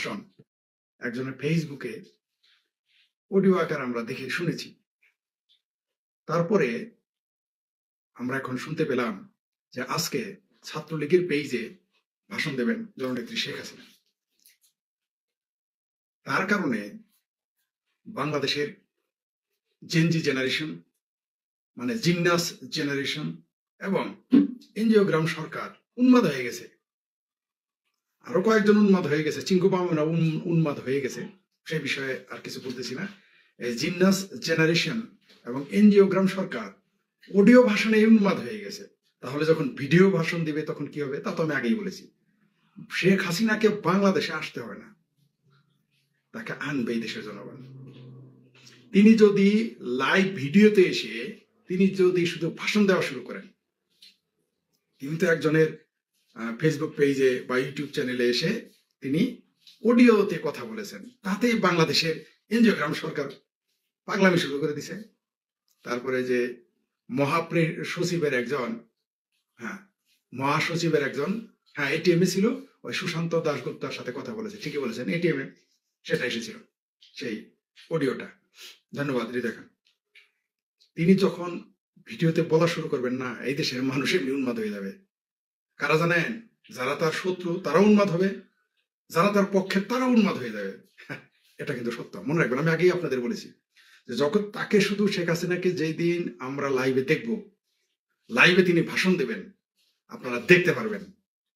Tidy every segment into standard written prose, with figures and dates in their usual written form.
ভাষণ একজনের ফেসবুকে অডিও আকার আমরা দেখে শুনেছি। তারপরে আমরা এখন শুনতে পেলাম যে আজকে ছাত্রলীগের পেজে ভাষণ দেবেন জননেত্রী শেখ হাসিনা। তার কারণে বাংলাদেশের জেনজি জেনারেশন মানে জিমনাস জেনারেশন এবং এনজিওগ্রাম সরকার উন্মাদ হয়ে গেছে। আরো কয়েকজন উন্মাদ হয়ে গেছে, চিঙ্কুপামরা উন্মাদ হয়ে গেছে, সেই বিষয়ে আর কিছু বলতেছি না। এই জিমনাস জেনারেশন এবং এনজিওগ্রাম সরকার অডিও ভাষণে উন্মাদ হয়ে গেছে। তাহলে যখন ভিডিও ভাষণ দিবে তখন কি হবে তা তো আমি আগেই বলেছি। শেখ হাসিনাকে বাংলাদেশে আসতে হবে না, তাকে আনবে এই দেশের জনগণ। তিনি যদি লাইভ ভিডিওতে এসে তিনি যদি শুধু ভাষণ দেওয়া শুরু করেন, তিনি তো একজনের ফেসবুক পেজে বা ইউটিউব চ্যানেলে এসে তিনি অডিওতে কথা বলেছেন, তাতেই বাংলাদেশের এনজিওগ্রাম সরকার পাগলামি শুরু করে দিছে। তারপরে যে মহাসচিবের একজন মহাসচিবের একজন এটিএম এ ছিল, ওই সুশান্ত দাশগুপ্তার সাথে কথা বলেছে, ঠিকই বলেছেন, এটিএম এ সেটা এসেছিল সেই অডিওটা। ধন্যবাদ হৃদয় খান। তিনি যখন ভিডিওতে বলা শুরু করবেন না, এই দেশের মানুষের উন্মাদ হয়ে যাবে। কারা জানেন? যারা তার শত্রু তারা উন্মাদ হবে, যারা তার পক্ষে তারা উন্মাদ হয়ে যাবে। এটা কিন্তু সত্য, মনে রাখবেন। আমি আগেই আপনাদের বলেছি যে যখন তাকে শুধু শেখ হাসিনাকে যেই দিন আমরা লাইভে দেখব, লাইভে তিনি ভাষণ দেবেন, আপনারা দেখতে পারবেন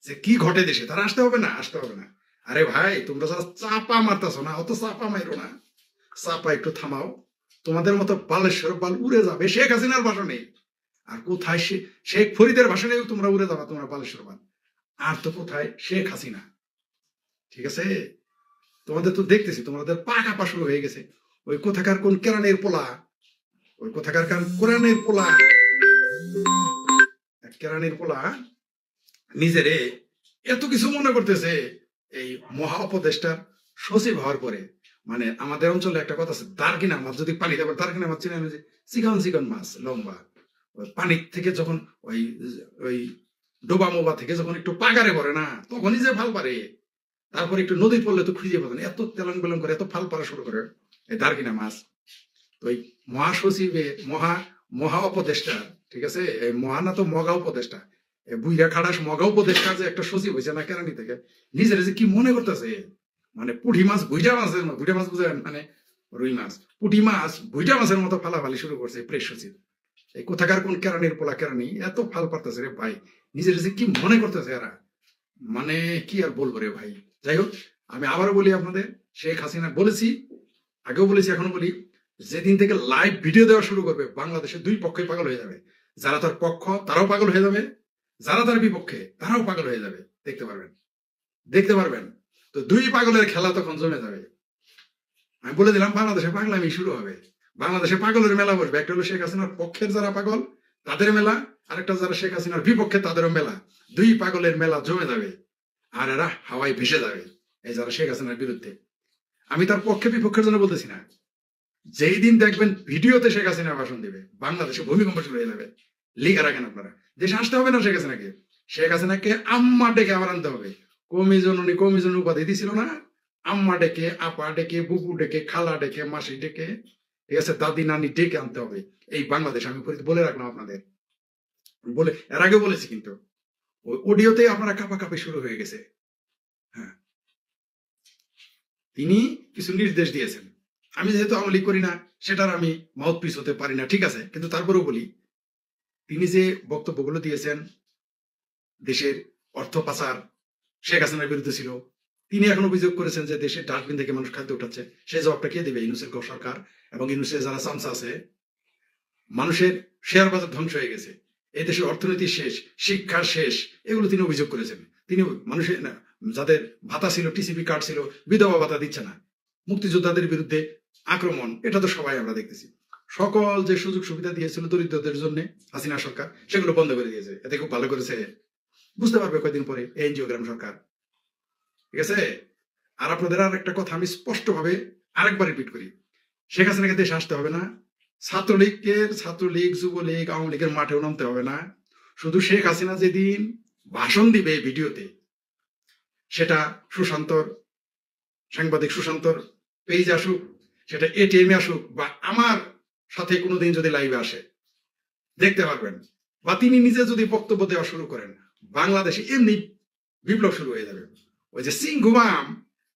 যে কি ঘটে দেশে। তারা আসতে হবে না, আসতে হবে না। আরে ভাই, তোমরা যারা চাপা মারতেছো না, অত চাপা মাইরো না, চাপা একটু থামাও। তোমাদের মতো বালেশ্বর বাল উড়ে যাবে শেখ হাসিনার ভাষণে। আর কোথায় শেখ ফরিদের ভাষণেও তোমরা উড়ে যাবা, তোমরা বালেশ্বর বাল। আর তো কোথায় শেখ হাসিনা। ঠিক আছে, তোমাদের তো দেখতেছি তোমাদের পা কাঁপা শুরু হয়ে গেছে। ওই কোথাকার কোন কেরানের পোলা, ওই কোথাকার কোরআনের পোলা, কেরানের পোলা নিজেরে এত কিছু মনে করতেছে এই মহা উপদেষ্টার সচিব হওয়ার পরে। মানে আমাদের অঞ্চলে একটা কথা আছে, দারকিনা মাছ যদি পানি দেবে, দারকিনা মাছ চিনে যে চিকন চিকন মাছ লম্বা, পানি থেকে যখন ওই ওই ডোবা মোবা থেকে যখন একটু পাগারে পড়ে না, তখনই যে ফাল পারে। তারপর একটু নদী পড়লে তো খুঁজে পাবেন, এত তেলন বেলন করে, এত ফাল পারা শুরু করে এই দারকিনা মাছ। তো ওই মহাসচিবে মহা উপদেষ্টা, ঠিক আছে, এই মহা না তো মগা উপদেষ্টা, বুইরা খাড়াস মগা উপদেষ্টা যে একটা সচিব হয়েছে না কেরানি থেকে, নিজের যে কি মনে করতেছে। মানে পুঁটি মাছ ভুইটা মাছের, ভুইটা মাছ বুঝেন, মানে রুই মাছ, পুঁটি মাছ ভুইটা মাছের মতো ফালাফালি শুরু করছে প্রেস সচিব। এই কোথাকার কোন কেরানির পোলা কেরানি এত ফাল পারতেছে রে ভাই, নিজের যে কি মনে করতেছে এরা, মানে কি আর বলবো রে ভাই। যাই হোক, আমি আবারও বলি আপনাদের, শেখ হাসিনা বলেছি, আগেও বলেছি, এখনো বলি, যেদিন থেকে লাইভ ভিডিও দেওয়া শুরু করবে, বাংলাদেশের দুই পক্ষই পাগল হয়ে যাবে। যারা তার পক্ষ তারাও পাগল হয়ে যাবে, যারা তার বিপক্ষে তারাও পাগল হয়ে যাবে। দেখতে পারবেন, দেখতে পারবেন। তো দুই পাগলের খেলা তখন জমে যাবে। আমি বলে দিলাম, বাংলাদেশে পাগলামি শুরু হবে, বাংলাদেশে পাগলের মেলা বসবে। একটা হলো শেখ হাসিনার পক্ষের যারা পাগল তাদের মেলা, আরেকটা যারা শেখ হাসিনার বিপক্ষে তাদেরও মেলা। দুই পাগলের মেলা জমে যাবে, আর এরা হাওয়ায় ভেসে যাবে। এই যারা শেখ হাসিনার বিরুদ্ধে, আমি তার পক্ষে বিপক্ষের জন্য বলতেছি না, যেই দিন দেখবেন ভিডিওতে শেখ হাসিনা ভাষণ দিবে, বাংলাদেশে ভূমিকম্প শুরু হয়ে যাবে। লিখে রাখেন আপনারা, দেশে আসতে হবে না শেখ হাসিনাকে, শেখ হাসিনাকে আম্মা ডেকে আবার আনতে হবে। কমিজননী উপাধি দিছিল না, আম্মা ডেকে, আপা ডেকে, বুবু ডেকে, খালা ডেকে, মাসি ডেকে, ঠিক আছে, দাদি নানি ডেকে আনতে হবে এই বাংলাদেশ। আমি বলে রাখলাম আপনাদের, বলে এর আগে বলেছি, কিন্তু ওই অডিওতে আপনারা কাঁপাকাঁপি শুরু হয়ে গেছে। হ্যাঁ, তিনি কিছু নির্দেশ দিয়েছেন। আমি যেহেতু আমলি করি না, সেটার আমি মাউথপিস হতে পারি না, ঠিক আছে, কিন্তু তারপরেও বলি, তিনি যে বক্তব্যগুলো দিয়েছেন, দেশের অর্থ পাচার শেখ হাসিনার বিরুদ্ধে ছিল। তিনি এখন অভিযোগ করেছেন যে দেশের ডাস্টবিন থেকে মানুষ খাদ্য উঠাচ্ছে। সেই জবাবটা কে দেবে? ইউনূসের সরকার এবং ইউনূসের যারা চামচা আছে। মানুষের শেয়ার বাজার ধ্বংস হয়ে গেছে, এই দেশের অর্থনীতি শেষ, শিক্ষা শেষ, এগুলো তিনি অভিযোগ করেছেন। তিনি মানুষের যাদের ভাতা ছিল, টিসিপি কার্ড ছিল, বিধবা ভাতা দিচ্ছে না, মুক্তিযোদ্ধাদের বিরুদ্ধে আক্রমণ, এটা তো সবাই আমরা দেখতেছি। সকল যে সুযোগ সুবিধা দিয়েছিল দরিদ্রদের জন্য হাসিনা সরকার, সেগুলো বন্ধ করে দিয়েছে। এতে খুব ভালো করেছে, বুঝতে পারবে কয়েকদিন পরে এনজিওগ্রাম সরকার, ঠিক আছে। আর আপনাদের আর একটা কথা আমি স্পষ্ট ভাবে আরেকবার রিপিট করি, শেখ হাসিনাকে দেশে আসতে হবে না, ছাত্রলীগ, যুবলীগ, আওয়ামী লীগের মাঠেও নামতে হবে না। শুধু শেখ হাসিনা যেদিন ভাষণ দিবে ভিডিওতে, সেটা সুশান্তর সাংবাদিক সুশান্তর পেজ আসুক, সেটা এটিএম এ আসুক, বা আমার সাথে কোনোদিন যদি লাইভে আসে দেখতে পারবেন, বা তিনি নিজে যদি বক্তব্য দেওয়া শুরু করেন, বাংলাদেশে এমনি বিপ্লব শুরু হয়ে যাবে। ওই যে সিংঘুমাম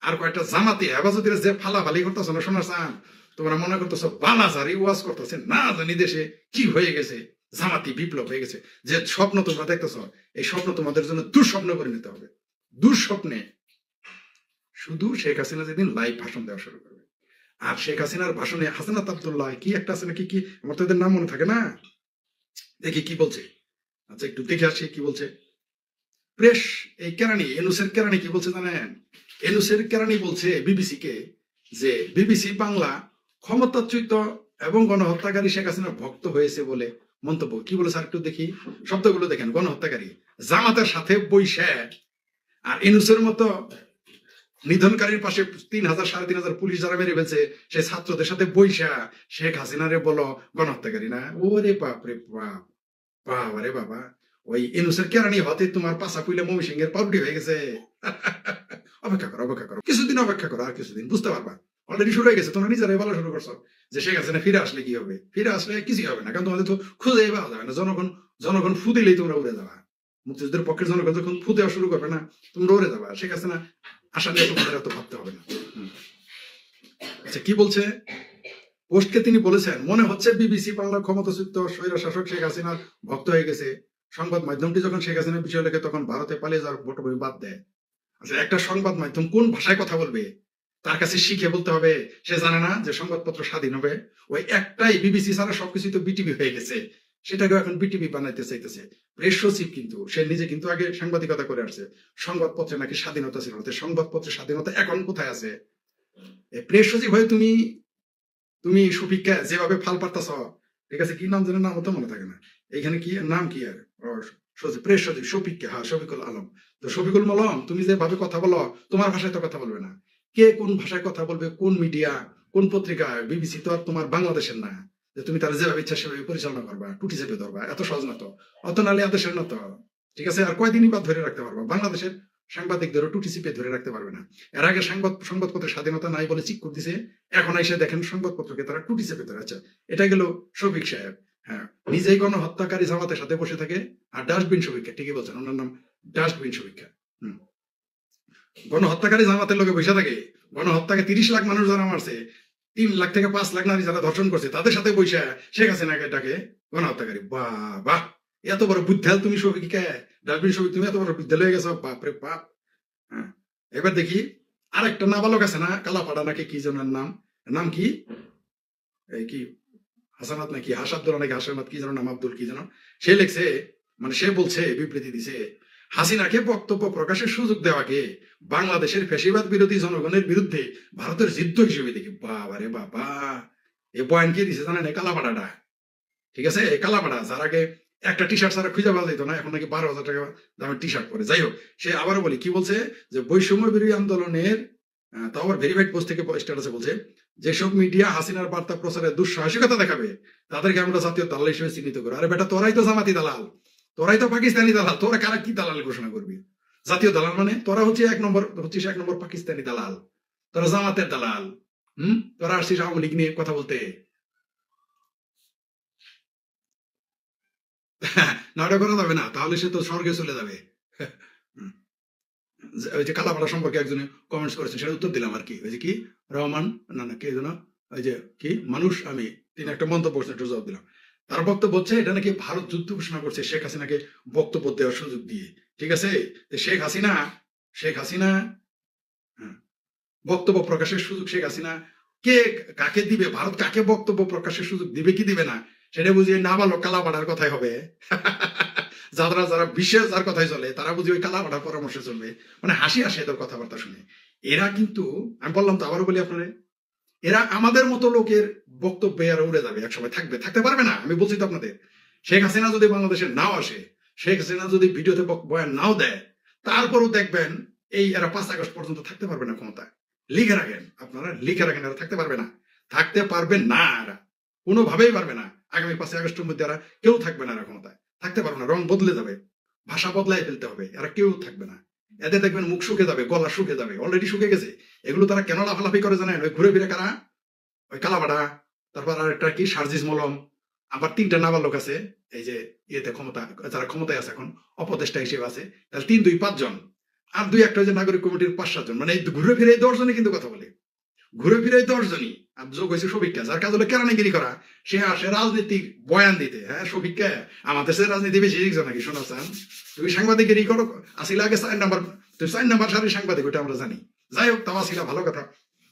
আর কয়েকটা জামাতি হেফাজতের যে ফালাফালি করতেছ না, শোনা চান, তোমরা মনে করতেছ বালাজারি ওয়াজ করতেছে, না জানি দেশে কি হয়ে গেছে, জামাতি বিপ্লব হয়ে গেছে। যে স্বপ্ন তোমরা দেখতেছ, এই স্বপ্ন তোমাদের জন্য দুঃস্বপ্ন করে নিতে হবে। দুঃস্বপ্নে শুধু শেখ হাসিনা যেদিন লাইভ ভাষণ দেওয়া শুরু করবে, আর শেখ হাসিনার ভাষণে হাসানাত আব্দুল্লাহ কি একটা আছে নাকি, কি আমার তো এদের নাম মনে থাকে না, দেখি কি বলছে। আচ্ছা একটু দেখে আসি কি বলছে। প্রেস এই কেরানি, এনুসের কেরানি কি বলছে জানেন? এনুসের কেরানি বলছে বিবিসি কে যে বিবিসি বাংলা ক্ষমতাচ্যুত এবং গণহত্যাকারী শেখ হাসিনার ভক্ত হয়েছে বলে মন্তব্য। কি বলে স্যার একটু দেখি শব্দগুলো দেখেন। গণহত্যাকারী জামাতের সাথে বৈশা, আর এনুসের মতো নিধনকারীর পাশে 3000 3500 পুলিশ যারা মেরে ফেলছে, সেই ছাত্রদের সাথে বৈশা শেখ হাসিনারে বলো গণহত্যাকারী না? ওরে বাপ রে বাপ, বাবা রে বাবা, ওই এনুসের কেরানি হতে তোমার পাশা পুইলে মমি সিং এর পাউডি হয়ে গেছে। অপেক্ষা করো, অপেক্ষা করো, কিছুদিন অপেক্ষা করো, আর কিছুদিন বুঝতে পারবা। অলরেডি শুরু হয়ে গেছে, তোমরা নিজেরাই বলা শুরু করছো যে শেখ হাসিনা ফিরে আসলে কি হবে। ফিরে আসলে কিছুই হবে না, কারণ তোমাদের তো খুঁজেই পাওয়া যাবে না। জনগণ ফু দিলেই তোমরা উড়ে যাবা। মুক্তিযুদ্ধের পক্ষের জনগণ যখন ফু দেওয়া শুরু করবে না, তোমরা উড়ে যাবা। শেখ হাসিনা আসা নিয়ে তোমাদের এত ভাবতে হবে না। আচ্ছা কি বলছে পোস্টকে? তিনি বলেছেন, মনে হচ্ছে বিবিসি বাংলা ক্ষমতাচ্যুত স্বৈর শাসক শেখ হাসিনার ভক্ত হয়ে গেছে। সংবাদ মাধ্যমটি যখন শেখ হাসিনার বিষয় লেখে তখন ভারতে পালিয়ে যাওয়ার বটবই বাদ দেয়। আচ্ছা একটা সংবাদ মাধ্যম কোন ভাষায় কথা বলবে তার কাছে শিখে বলতে হবে। সে জানে না যে সংবাদপত্র স্বাধীন হবে? ওই একটাই বিবিসি ছাড়া সবকিছু তো বিটিভি হয়ে গেছে, সেটাকে এখন বিটিভি বানাইতে চাইতেছে। প্রেস সচিব কিন্তু সে নিজে কিন্তু আগে সাংবাদিকতা করে আসছে। সংবাদপত্রে নাকি স্বাধীনতা ছিল না, সংবাদপত্রের স্বাধীনতা এখন কোথায় আছে? প্রেস সচিব হয়ে তুমি সুফিককে যেভাবে ফাল পারতাছ, ঠিক আছে, কি নাম জানেন, নাম তো মনে থাকে না, এইখানে কি নাম কি আর সচিব, প্রেস সচিব শফিককে, হ্যাঁ শফিকুল আলম। তো শফিকুল মলম তুমি যেভাবে কথা বলো, তোমার ভাষায় তো কথা বলবে না। কে কোন ভাষায় কথা বলবে, কোন মিডিয়া, কোন পত্রিকা? বিবিসি তো আর তোমার বাংলাদেশের না যে তুমি তার যেভাবে ইচ্ছা সেভাবে পরিচালনা করবা, টুটি চেপে ধরবা। এত সহজ না তো, অত নালে আদেশের না তো, ঠিক আছে। আর কয়দিনই বা ধরে রাখতে পারবা? বাংলাদেশের সাংবাদিকদেরও টুটি চিপে ধরে রাখতে পারবে না। এর আগে সংবাদপত্রের স্বাধীনতা নাই বলে চিক করে দিছে, এখন এসে দেখেন সংবাদপত্রকে তারা টুটি চেপে ধরে। আচ্ছা এটা গেল শফিক সাহেব, হ্যাঁ, নিজেই গণহত্যাকারী জামাতের সাথে বসে থাকে। আর ডাস্টবিন শফিকা, ঠিকই বলছেন, ওনার নাম ডাস্টবিন শফিকা। গণহত্যাকারী জামাতের লোকে বসে থাকে। গণহত্যাকে 30 লাখ মানুষ যারা মারছে, 3 লাখ থেকে 5 লাখ নারী যারা ধর্ষণ করছে, তাদের সাথে বৈশা শেখ হাসিনাকে ডাকে গণহত্যাকারী। বাহ, এত বড় বুদ্ধাল তুমি শফিকা, ডাস্টবিন শফিক, তুমি এত বড় বিদ্যালয় হয়ে গেছো, বাপরে বাপ। হ্যাঁ, এবার দেখি আরেকটা নাবালক আছে না, কালাপাড়া নাকি কি জনের নাম কি, এই কি হাসানাত নাকি হাসাবদুল্লাহ নাকি হাসানাত কি যেন নাম, আব্দুল কি যেন, সে লিখছে, মানে সে বলছে, বিবৃতি দিছে, হাসিনাকে বক্তব্য প্রকাশের সুযোগ দেওয়াকে বাংলাদেশের ফ্যাসিবাদ বিরোধী জনগণের বিরুদ্ধে ভারতের যুদ্ধ হিসেবে দেখি। বাবা রে বাবা, এ বয়ান কে দিছে জানেন? কালাপাড়াটা, ঠিক আছে, এই কালাপাড়া, যার আগে একটা টি শার্ট ছাড়া খুঁজে পাওয়া যেত না, এখন নাকি 12,000 টাকা দামের টি শার্ট পরে। যাই হোক, সে আবারও বলি কি বলছে, যে বৈষম্য বিরোধী আন্দোলনের, তাও আবার ভেরিফাইড পোস্ট থেকে স্ট্যাটাসে বলছে, যেসব মিডিয়া হাসিনার বার্তা প্রচারে দুঃসাহসিকতা দেখাবে তাদেরকে আমরা জাতীয় দালাল হিসেবে চিহ্নিত করি। আরে বেটা, তোরাই তো জামাতি দালাল, তোরাই তো পাকিস্তানি দালাল, তোরা কারা কি দালাল ঘোষণা করবি? জাতীয় দালাল মানে তোরা হচ্ছে এক নম্বর পাকিস্তানি দালাল, তোরা জামাতের দালাল। তোরা আসছিস আওয়ামী লীগ নিয়ে কথা বলতে। না ওটা করা যাবে না, তাহলে সে তো স্বর্গে চলে যাবে। ওই যে কালাপাড়া সম্পর্কে একজনে কমেন্টস করেছেন, সেটা উত্তর দিলাম আর কি। ওই যে কি রহমান না কে যেন, ওই যে কি মানুষ, আমি তিনি একটা মন্তব্য করছেন, একটু জবাব দিলাম। তার বক্তব্য হচ্ছে এটা নাকি ভারত যুদ্ধ ঘোষণা করছে শেখ হাসিনাকে বক্তব্য দেওয়ার সুযোগ দিয়ে, ঠিক আছে। শেখ হাসিনা বক্তব্য প্রকাশের সুযোগ শেখ হাসিনা কে কাকে দিবে, ভারত কাকে বক্তব্য প্রকাশের সুযোগ দিবে কি দিবে না, সেটা বুঝিয়ে নাবালক কালাপাড়ার কথাই হবে। যারা বিশেষ যার কথাই চলে, তারা বুঝি ওই কালাপাড়ার পরামর্শে চলবে। মানে হাসি আসে এদের কথাবার্তা শুনে। এরা কিন্তু, আমি বললাম তো, আবারও বলি আপনারা, এরা আমাদের মতো লোকের বক্তব্যে আর উড়ে যাবে, একসময় থাকতে পারবে না। আমি বলছি তো আপনাদের, শেখ হাসিনা যদি বাংলাদেশে নাও আসে, শেখ হাসিনা যদি ভিডিওতে বয়ান নাও দেয়, তারপরও দেখবেন এই এরা 5 আগস্ট পর্যন্ত থাকতে পারবে না ক্ষমতায়। লিখে রাখেন আপনারা, লিখে রাখেন, এরা থাকতে পারবে না, এরা কোনোভাবেই পারবে না। আগামী 5 আগস্টের মধ্যে এরা কেউ থাকবে না, এরা ক্ষমতায় থাকতে পারবে না। রং বদলে যাবে, ভাষা বদলাই ফেলতে হবে, এরা কেউ থাকবে না। এতে দেখবেন মুখ শুকে যাবে, গলা শুকে যাবে, অলরেডি শুকে গেছে। এগুলো তারা কেন লাফালাফি করে জানেন? ওই ঘুরে ফিরে কারা, ওই কালাবাড়া, তারপর আর একটা কি সার্জিস মলম, আবার 3টা নাবালক আছে এই যে ইয়েতে ক্ষমতা, যারা ক্ষমতায় আছে এখন উপদেষ্টা হিসেবে আছে, তাহলে 3, 2, 5 জন, আর 2-1টা যে নাগরিক কমিটির 5-7 জন, মানে এই ঘুরে ফিরে 10 জনই কিন্তু কথা বলে, ঘুরে ফিরে 10 জনই। আর যোগ হয়েছে শফিককে, যার কাজ হলো কেরানিগিরি করা, সে আসে রাজনীতিক বয়ান দিতে। হ্যাঁ, শফিককে আমাদের সে রাজনীতি বেশি শিখছো নাকি? শোনাচ্ছেন তুমি সাংবাদিকেরই করো, আসিলা আগে 4 নাম্বার, তুই 4 নাম্বার সারি সাংবাদিক, ওটা আমরা জানি। যাই হোক, তাও আসিলা ভালো কথা।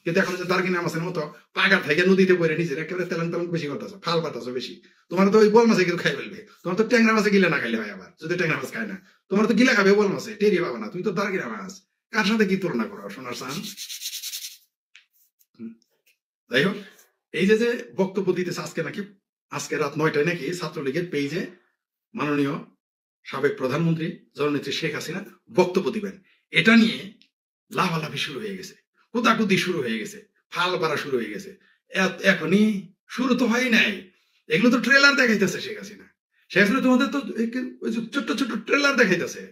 কিন্তু এখন যে দার্গিনা মাছের মতো পাগার থেকে নদীতে পড়ে নিজের একেবারে তেলেন তেলেন বেশি করতেছো, ফাল পাতাছো বেশি। তোমার তো ওই বল মাছে কিন্তু খাই ফেলবে, তোমার তো ট্যাংরা মাছে গিলে না খাইলে হয়। আবার যদি ট্যাংরা মাছ খায় না, তোমার তো গিলা খাবে বল মাছে, টেরি পাবে না। তুমি তো দার্গিনা মাছ, কার সাথে কি তুলনা করো সোনার চান? যাই হোক, এই যে বক্তব্য দিতেছে আজকে নাকি, আজকে রাত 9টায় নাকি ছাত্রলীগের পেজে মাননীয় সাবেক প্রধানমন্ত্রী জননেত্রী শেখ হাসিনা বক্তব্য দিবেন। এটা নিয়ে লাফালাফি শুরু হয়ে গেছে, কুদাকুদি শুরু হয়ে গেছে, ফাল পাড়া শুরু হয়ে গেছে। এখনই শুরু তো হয় নাই, এগুলো তো ট্রেলার দেখাইতেছে শেখ হাসিনা। শেখ হাসিনা তোমাদের তো ছোট্ট ছোট্ট ট্রেলার দেখাইতেছে।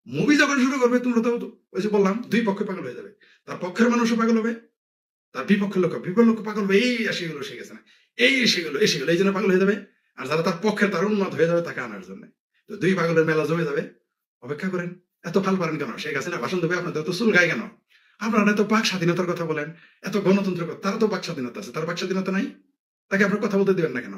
মুভি যখন শুরু করবে তোমরা তো ওই যে বললাম, 2 পক্ষে পাগল হয়ে যাবে। তার পক্ষের মানুষও পাগল হবে, তার বিপক্ষের লোক পাগল হবে। এই এসে গেলো শেখ হাসিনা, এই এসে গেলো এই জন্য পাগল হয়ে যাবে। আর যারা তার পক্ষে, তার উন্মাদ হয়ে যাবে তাকে আনার জন্য। তো 2 পাগলের মেলা জমে যাবে। অপেক্ষা করেন। এত ফাল পারেন কেন? শেখ হাসিনা ভাষণ দেবে, আপনাদের তো চুল গায়ে কেন? আপনারা এত বাক স্বাধীনতার কথা বলেন, এত গণতন্ত্রের কথা, তার তো বাক স্বাধীনতা আছে, তার বাক স্বাধীনতা নাই? তাকে আপনার কথা বলতে দিবেন না কেন?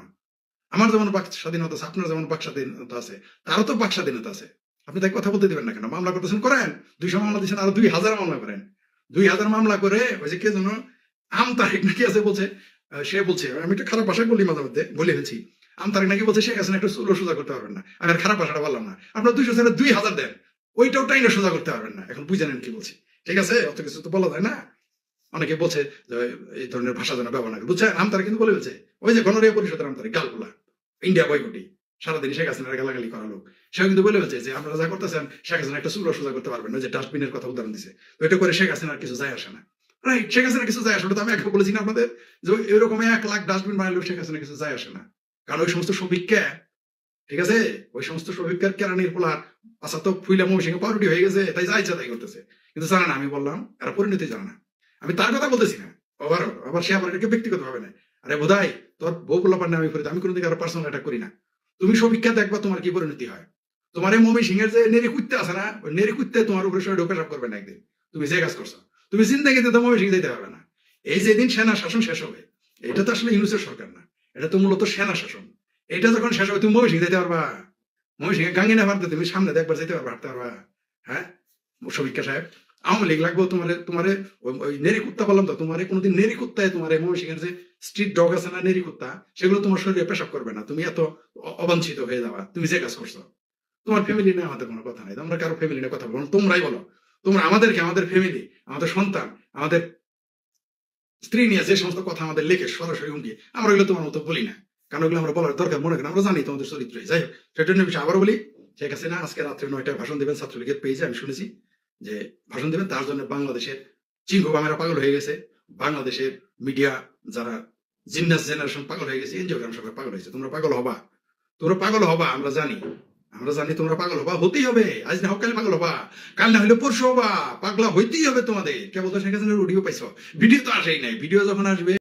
আমার যেমন বাক স্বাধীনতা আছে, আপনার যেমন বাক স্বাধীনতা আছে, তারও তো বাক স্বাধীনতা আছে। আপনি তাকে কথা বলতে দিবেন না কেন? মামলা করতেছেন, করেন। 200 মামলা দিচ্ছেন, আরো 2000 মামলা করেন। 2000 মামলা করে ওই যে কে যেন তারিক নাকি আছে বলছে, সে বলছে, আমি একটু খারাপ ভাষায় বলি, মাঝে মধ্যে বলে ফেলছি, তারিক নাকি বলছে শেখ হাসিনা একটু চুলো সোজা করতে পারবেন না। আমি আর খারাপ ভাষাটা বললাম না। আপনার 200 ছেলে 2000 দেন, ওইটাও টাইনা সোজা করতে পারবেন না। এখন বুঝে নেন কি বলছি, ঠিক আছে? অত কিছু তো বলা যায় না। অনেকে বলছে যে এই ধরনের ভাষা যেন ব্যবহার না করে, বুঝছেন? তারিক কিন্তু বলে ফেলছে, ওই যে গণরিয়া পরিষদের তারিক গালগুলা, ইন্ডিয়া বয়কটি, সারাদিন শেখ হাসিনার গালাগালি করা লোক, সেও কিন্তু বলে ফেলছে যে আপনারা যা করতেছেন শেখ হাসিনা একটা চুলো সোজা করতে পারবেন না। যে ডাস্টবিনের কথা উদাহরণ দিছে, তো এটা করে শেখ হাসিনার কিছু যায় আসে না। রাইট, শেখ হাসিনা কিছু যায় আসে না। তো আমি একবার বলেছি না আপনাদের যে এরকম 1 লাখ ডাস্টবিন বানালেও শেখ হাসিনা কিছু যায় আসে না। কারণ ওই সমস্ত সবিককে, ঠিক আছে, ওই সমস্ত সবিককার কেরানির পোলার আচ্ছা তো ফুইলা মৌসিংহে পাউরুটি হয়ে গেছে, তাই যা ইচ্ছা তাই করতেছে। কিন্তু জানে না, আমি বললাম এরা পরিণতি জানে না। আমি তার কথা বলতেছি না, আবার সে আবার এটাকে ব্যক্তিগত ভাবে না। আরে বোধাই তোর বউ পোলাপার নামে আমি কোনোদিন কারো পার্সোনাল অ্যাটাক করি না। তুমি সবিককে দেখবা তোমার কি পরিণতি হয়। তোমার এই মমি সিংহের যে নেরি কুত্তে আছে না, ওই নেরি কুত্তে তোমার উপরে সবাই ঢোকা সাপ করবে না একদিন। তুমি যে কাজ করছো, তুমি জিন্দাগিতে তো মমি সিং যেতে পারবে না। এই যেদিন সেনা শাসন শেষ হবে, এটা তো আসলে ইউনুসের সরকার না, এটা তো মূলত সেনা শাসন। এটা যখন শেষ হবে তুমি মমি সিং যেতে পারবা? মমি সিংহে গাঙ্গি না পারতে তুমি সামনে একবার যেতে পারবা, হাঁটতে পারবা? হ্যাঁ, সবিকা সাহেব, আওয়ামী লীগ লাগবো তোমার ওই নেরি কুত্তা বললাম তো, তোমার কোনোদিন নেরি কুত্তায় তোমার মমি সিংহের যে স্ট্রিট ডগ আছে না, নেরি কুত্তা, সেগুলো তোমার শরীরে পেশাব করবে না। তুমি এত অবাঞ্ছিত হয়ে যাবা তুমি যে কাজ করছো। তোমার ফ্যামিলি নিয়ে আমাদের কোনো কথা নাই, আমরা কারো ফ্যামিলি নিয়ে কথা বলবো, তোমরাই বলো। তোমরা আমাদেরকে, আমাদের ফ্যামিলি, আমাদের সন্তান, আমাদের স্ত্রী নিয়ে যে সমস্ত কথা আমাদের লেখে সরাসরি হুমকি, আমরা এগুলো তোমার মতো বলি না। কারণ ওগুলো আমরা বলার দরকার মনে করি, আমরা জানি তোমাদের চরিত্র। যাই হোক, সেটা নিয়ে বিষয় আবারও বলি, শেখ হাসিনা আজকে রাত্রে 9টায় ভাষণ দেবেন ছাত্রলীগের পেজে, আমি শুনেছি যে ভাষণ দেবেন। তার জন্য বাংলাদেশের চিঙ্গু বামেরা পাগল হয়ে গেছে, বাংলাদেশের মিডিয়া যারা জিন্নাস জেনারেশন পাগল হয়ে গেছে, এনজিও সবাই পাগল হয়েছে। তোমরা পাগল হবা, তোমরা পাগল হবা, আমরা জানি তোমরা পাগল হবা, হতেই হবে। আজ না হোক কাল পাগল হবা, কাল না হলে পরশু হবা, পাগলা হইতেই হবে তোমাদের। কেবল তো শেখ হাসিনার অডিও পাইছো, ভিডিও তো আসেই নাই। ভিডিও যখন আসবে